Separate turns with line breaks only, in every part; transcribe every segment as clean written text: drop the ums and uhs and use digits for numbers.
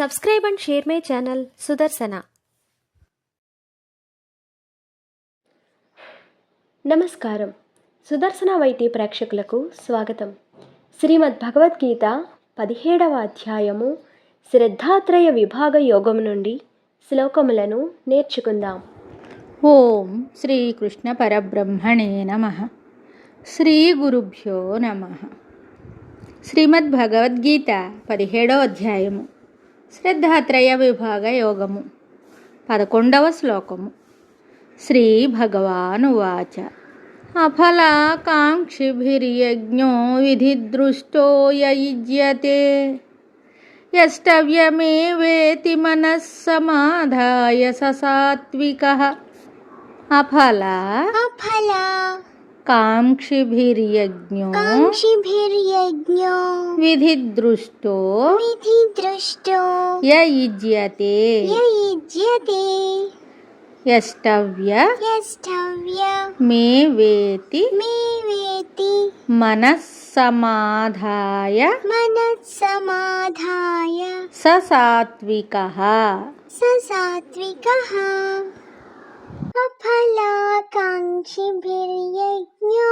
Subscribe and share my channel Sudarshana. నమస్కారం. Sudarshana YT ప్రేక్షకులకు స్వాగతం. శ్రీమద్ భగవద్గీత 17వ అధ్యాయము శ్రద్ధాత్రయ విభాగ యోగం నుండి శ్లోకములను నేర్చుకుందాం.
ఓం శ్రీకృష్ణ పరబ్రహ్మణే నమః. శ్రీ గురుభ్యో నమః. శ్రీమద్ భగవద్గీత 17వ అధ్యాయము శ్రద్ధాత్రయ విభాగ యోగము 11వ శ్లోకము. శ్రీ భగవానువాచ అఫలాకాంక్షిభిర్యజ్ఞో విధిదృష్టో యయుజ్యతే యష్టవ్యమేవేతి మనః సమాధాయ సాత్వికః. కాంక్షిభిర్యజ్ఞో విధిదృష్టో యయుజ్యతే యష్టవ్యమేవేతి మనః సమాధాయ సాత్వికః.
అఫలాకాంక్షిభిర్యజ్ఞో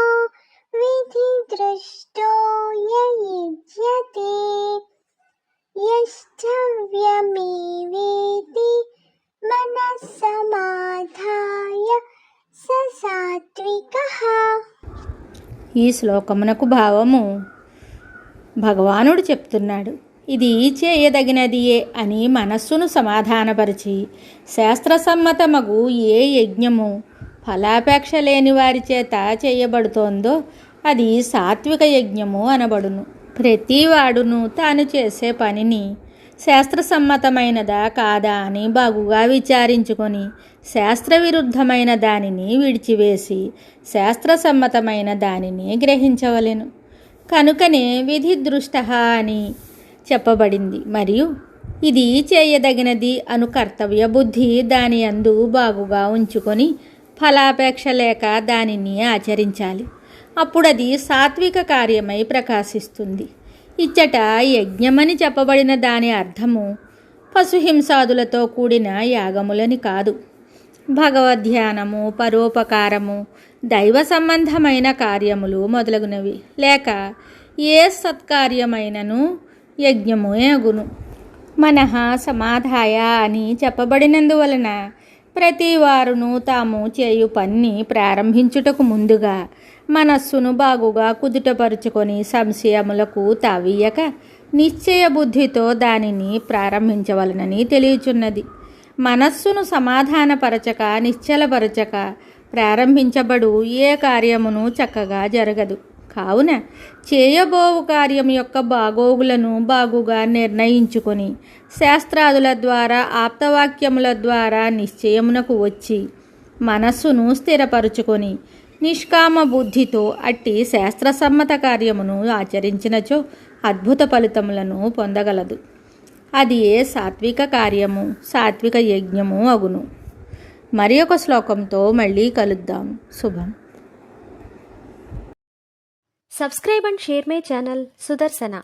విధిదృష్టో యయుజ్యతే యష్టవ్యమేవేతి మనః సమాధాయ సాత్వికః.
ఈ శ్లోకమునకు భావము భగవానుడు చెప్తున్నాడు. ఇది చేయదగినదియే అని మనస్సును సమాధానపరిచి శాస్త్రసమ్మతమగు ఏ యజ్ఞము ఫలాపేక్ష లేని వారి చేత చేయబడుతోందో అది సాత్విక యజ్ఞము అనబడును. ప్రతివాడును తాను చేసే పనిని శాస్త్రసమ్మతమైనదా కాదా అని బాగుగా విచారించుకొని శాస్త్రవిరుద్ధమైన దానిని విడిచివేసి శాస్త్రసమ్మతమైన దానిని గ్రహించవలెను. కనుకనే విధి దృష్ట అని చెప్పబడింది. మరియు ఇది చేయదగినది అను కర్తవ్య బుద్ధి దాని యందు బాగుగా ఉంచుకొని ఫలాపేక్ష లేక దానిని ఆచరించాలి. అప్పుడది సాత్విక కార్యమై ప్రకాశిస్తుంది. ఇచ్చట యజ్ఞమని చెప్పబడిన దాని అర్థము పశుహింసాదులతో కూడిన యాగములని కాదు. భగవద్ధ్యానము, పరోపకారము, దైవ సంబంధమైన కార్యములు మొదలగునవి లేక ఏ సత్కార్యమైనను యజ్ఞము అగును. మనః సమాధాయ అని చెప్పబడినందువలన ప్రతి వారును తాము చేయు పన్ని ప్రారంభించుటకు ముందుగా మనస్సును బాగుగా కుదుటపరుచుకొని సంశయములకు తావీయక నిశ్చయ బుద్ధితో దానిని ప్రారంభించవలనని తెలియచున్నది. మనస్సును సమాధానపరచక నిశ్చలపరచక ప్రారంభించబడు ఏ కార్యమును చక్కగా జరగదు. కావున చేయబోవు కార్యం యొక్క బాగోగులను బాగుగా నిర్ణయించుకొని శాస్త్రాదుల ద్వారా ఆప్తవాక్యముల ద్వారా నిశ్చయమునకు వచ్చి మనస్సును స్థిరపరుచుకొని నిష్కామ బుద్ధితో అట్టి శాస్త్రసమ్మత కార్యమును ఆచరించినచో అద్భుత ఫలితములను పొందగలదు. అది ఏ సాత్విక కార్యము, సాత్విక యజ్ఞము అగును. మరి ఒక శ్లోకంతో మళ్ళీ కలుద్దాం. శుభం.
Subscribe and share my channel Sudarshana.